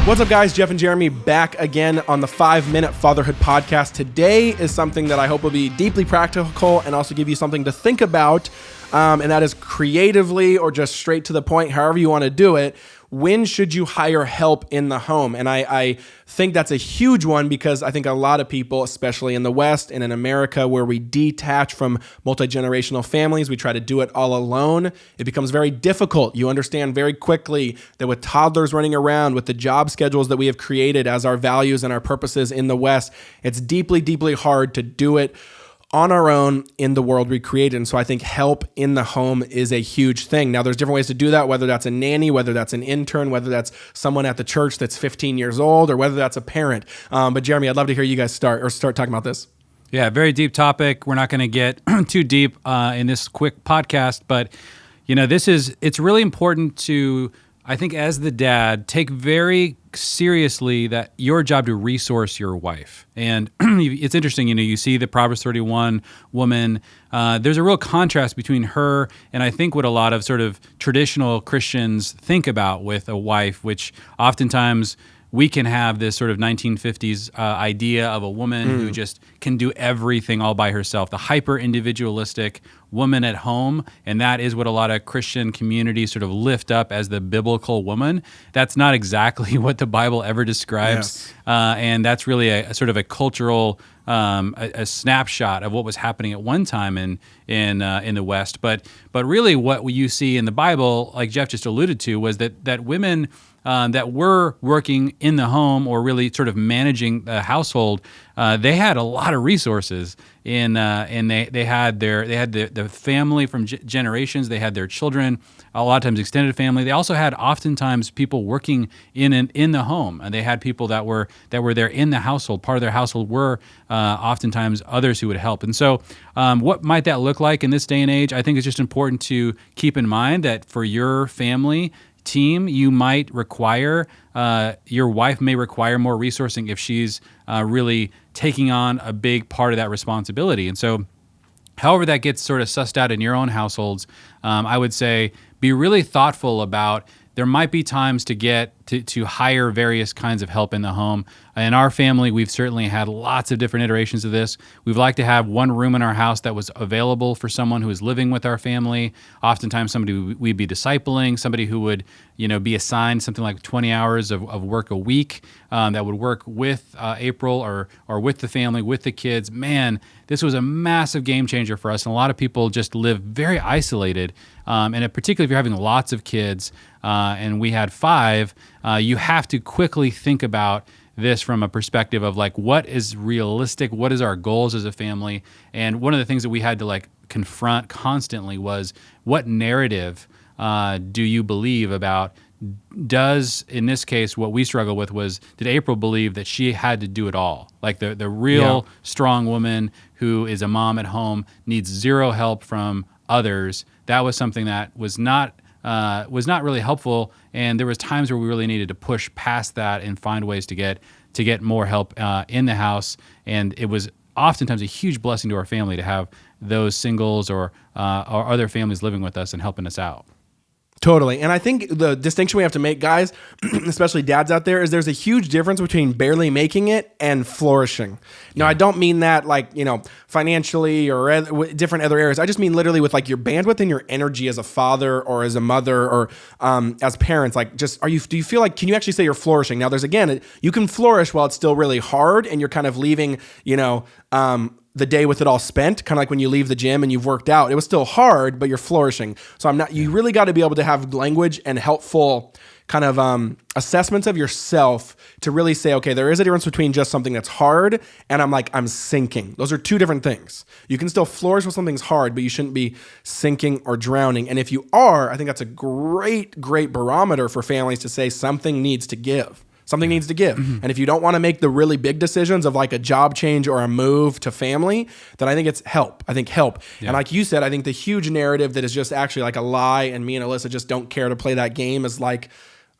What's up, guys? Jeff and Jeremy back again on the 5-Minute Fatherhood Podcast. Today is something that I hope will be deeply practical and also give you something to think about, and that is creatively or just straight to the point, however you want to do it. When should you hire help in the home? And I think that's a huge one because I think a lot of people, especially in the West and in America, where we detach from multi-generational families, we try to do it all alone. It becomes very difficult. You understand very quickly that with toddlers running around, with the job schedules that we have created as our values and our purposes in the West, it's deeply, deeply hard to do it on our own in the world we created. And so I think help in the home is a huge thing. Now, there's different ways to do that, whether that's a nanny, whether that's an intern, whether that's someone at the church that's 15 years old, or whether that's a parent. But Jeremy, I'd love to hear you guys start talking about this. Yeah, very deep topic. We're not going to get too deep in this quick podcast, but it's really important to, I think, as the dad, take very seriously that your job to resource your wife. And it's interesting, you see the Proverbs 31 woman, there's a real contrast between her and I think what a lot of sort of traditional Christians think about with a wife, which oftentimes we can have this sort of 1950s idea of a woman who just can do everything all by herself, the hyper-individualistic woman at home, and that is what a lot of Christian communities sort of lift up as the biblical woman. That's not exactly what the Bible ever describes, and that's really a sort of a cultural a snapshot of what was happening at one time in the West. But really, what you see in the Bible, like Jeff just alluded to, was that women that were working in the home or really sort of managing the household, they had a lot of resources, and they had the family from generations. They had their children, a lot of times extended family. They also had oftentimes people working in the home, and they had people that were there in the household. Part of their household were oftentimes others who would help. And so, what might that look like in this day and age? I think it's just important to keep in mind that for your family team, you might require, your wife may require more resourcing if she's really taking on a big part of that responsibility. And so however that gets sort of sussed out in your own households, I would say be really thoughtful about, there might be times to hire various kinds of help in the home. In our family, we've certainly had lots of different iterations of this. We'd like to have one room in our house that was available for someone who is living with our family. Oftentimes somebody we'd be discipling, somebody who would be assigned something like 20 hours of work a week that would work with April or with the family, with the kids. Man, this was a massive game changer for us. And a lot of people just live very isolated. And particularly if you're having lots of kids, and we had 5, you have to quickly think about this from a perspective of like, what is realistic? What is our goals as a family? And one of the things that we had to confront constantly was, what narrative do you believe about? In this case, what we struggle with was, did April believe that she had to do it all? Like the real strong woman who is a mom at home needs zero help from others. That was something that was not really helpful, and there was times where we really needed to push past that and find ways to get more help in the house. And it was oftentimes a huge blessing to our family to have those singles or other families living with us and helping us out. Totally. And I think the distinction we have to make, guys, especially dads out there, is there's a huge difference between barely making it and flourishing. Now, I don't mean that financially or different other areas. I just mean literally with your bandwidth and your energy as a father or as a mother or as parents. Do you feel like, can you actually say you're flourishing? Now, you can flourish while it's still really hard and you're kind of leaving, the day with it all spent, kind of like when you leave the gym and you've worked out. It was still hard, but you're flourishing. So you really got to be able to have language and helpful kind of assessments of yourself to really say, okay, there is a difference between just something that's hard and I'm sinking. Those are two different things. You can still flourish when something's hard, but you shouldn't be sinking or drowning. And if you are, I think that's a great, great barometer for families to say something needs to give. Something needs to give. Mm-hmm. And if you don't want to make the really big decisions of a job change or a move to family, then I think it's help. Yeah. And like you said, I think the huge narrative that is just actually a lie, and me and Alyssa just don't care to play that game, is I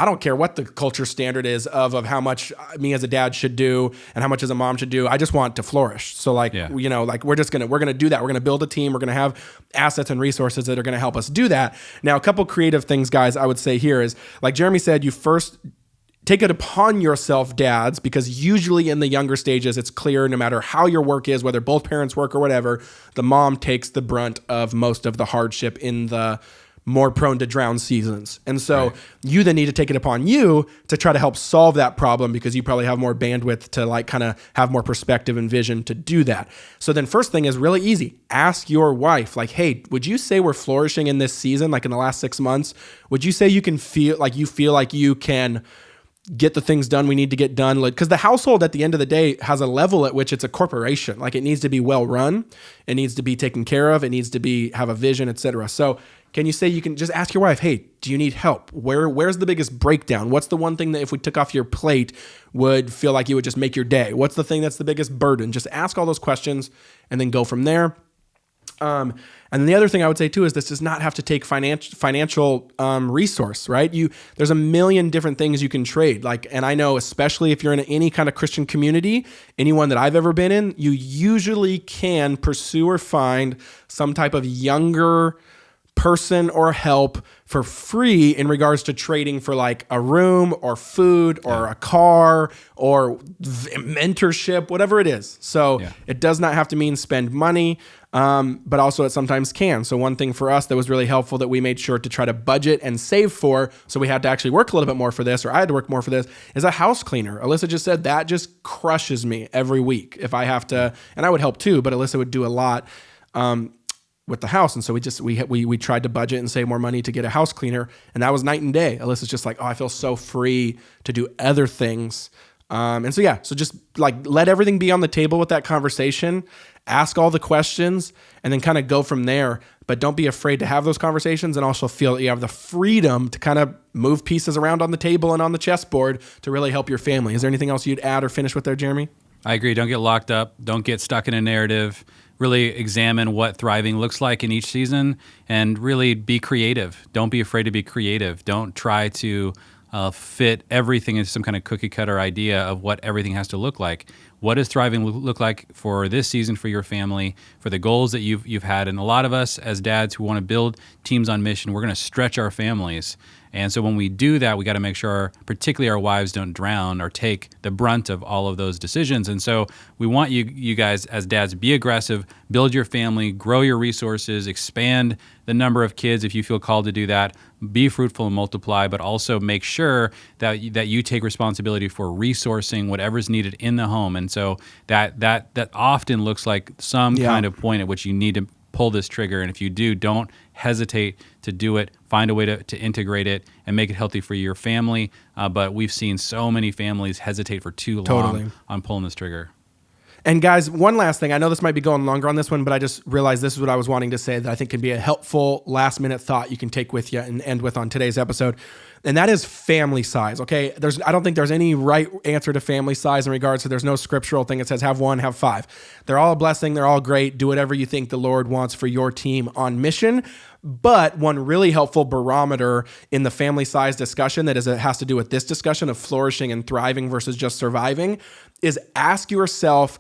don't care what the culture standard is of how much me as a dad should do and how much as a mom should do. I just want to flourish. So we're gonna do that. We're gonna build a team. We're gonna have assets and resources that are gonna help us do that. Now, a couple creative things, guys, I would say here is, like Jeremy said, you first take it upon yourself, dads, because usually in the younger stages, it's clear no matter how your work is, whether both parents work or whatever, the mom takes the brunt of most of the hardship in the more prone to drown seasons. And so you then need to take it upon you to try to help solve that problem, because you probably have more bandwidth to like kind of have more perspective and vision to do that. So then first thing is really easy. Ask your wife, like, hey, would you say we're flourishing in this season? Like in the last 6 months, would you say you feel like you can get the things done we need to get done? Because the household at the end of the day has a level at which it's a corporation. Like it needs to be well run. It needs to be taken care of. It needs to have a vision, etc. So can you say, you can just ask your wife, hey, do you need help? Where's the biggest breakdown? What's the one thing that if we took off your plate would feel like you would just make your day? What's the thing that's the biggest burden? Just ask all those questions and then go from there. And then the other thing I would say too is this does not have to take financial resource, right? There's a million different things you can trade. And I know, especially if you're in any kind of Christian community, anyone that I've ever been in, you usually can pursue or find some type of younger person or help for free in regards to trading for like a room or food or a car or mentorship, whatever it is. So it does not have to mean spend money, but also it sometimes can. So one thing for us that was really helpful that we made sure to try to budget and save for, so we had to actually work a little bit more for this, or I had to work more for this, is a house cleaner. Alyssa just said that just crushes me every week if I have to, and I would help too, but Alyssa would do a lot with the house. And so we tried to budget and save more money to get a house cleaner. And that was night and day. Alyssa's just like, oh, I feel so free to do other things. And so just like let everything be on the table with that conversation, ask all the questions, and then kind of go from there. But don't be afraid to have those conversations, and also feel that you have the freedom to kind of move pieces around on the table and on the chessboard to really help your family. Is there anything else you'd add or finish with there, Jeremy? I agree. Don't get locked up. Don't get stuck in a narrative. Really examine what thriving looks like in each season, and really be creative. Don't be afraid to be creative. Don't try to fit everything into some kind of cookie cutter idea of what everything has to look like. What does thriving look like for this season for your family, for the goals that you've had? And a lot of us as dads who want to build teams on mission, we're going to stretch our families. And so when we do that, we got to make sure, particularly our wives, don't drown or take the brunt of all of those decisions. And so we want you guys as dads, be aggressive, build your family, grow your resources, expand the number of kids if you feel called to do that, be fruitful and multiply, but also make sure that you take responsibility for resourcing whatever's needed in the home. And so that often looks like some kind of point at which you need to pull this trigger. And if you do, don't hesitate to do it. Find a way to integrate it and make it healthy for your family. But we've seen so many families hesitate for too long on pulling this trigger. And guys, one last thing. I know this might be going longer on this one, but I just realized this is what I was wanting to say that I think can be a helpful last minute thought you can take with you and end with on today's episode. And that is family size. Okay. I don't think there's any right answer to family size in regards to, there's no scriptural thing that says have one, have five. They're all a blessing. They're all great. Do whatever you think the Lord wants for your team on mission. But one really helpful barometer in the family size discussion that has to do with this discussion of flourishing and thriving versus just surviving is ask yourself,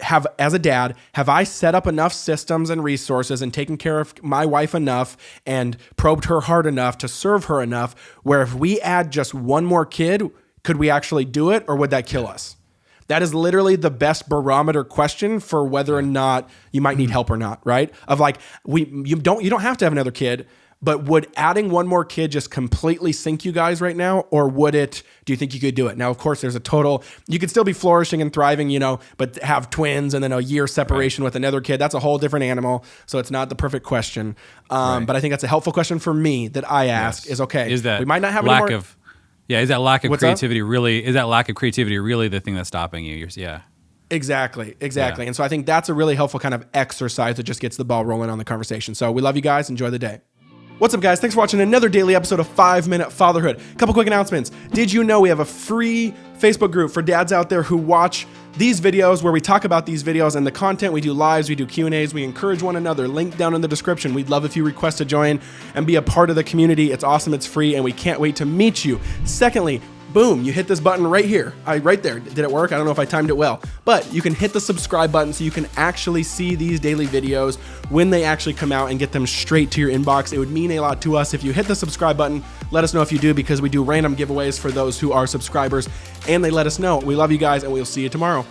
as a dad, have I set up enough systems and resources and taken care of my wife enough and probed her hard enough to serve her enough where if we add just one more kid, could we actually do it, or would that kill us? That is literally the best barometer question for whether or not you might need help or not, right? Of like, you don't have to have another kid, but would adding one more kid just completely sink you guys right now? Or do you think you could do it? Now, of course, you could still be flourishing and thriving, but have twins and then a year separation with another kid. That's a whole different animal. So it's not the perfect question. But I think that's a helpful question for me that I ask is, okay, is that we might not have lack any more. Of, is that lack of creativity really, is that lack of creativity really the thing that's stopping you? Exactly. Yeah. And so I think that's a really helpful kind of exercise that just gets the ball rolling on the conversation. So we love you guys. Enjoy the day. What's up, guys? Thanks for watching another daily episode of 5-Minute Fatherhood. Couple quick announcements. Did you know we have a free Facebook group for dads out there who watch these videos, where we talk about these videos and the content? We do lives, we do Q&As, we encourage one another. Link down in the description. We'd love if you request to join and be a part of the community. It's awesome, it's free, and we can't wait to meet you. Secondly, boom, you hit this button right here. Right there. Did it work? I don't know if I timed it well. But you can hit the subscribe button so you can actually see these daily videos when they actually come out and get them straight to your inbox. It would mean a lot to us if you hit the subscribe button. Let us know if you do, because we do random giveaways for those who are subscribers, and they let us know. We love you guys, and we'll see you tomorrow.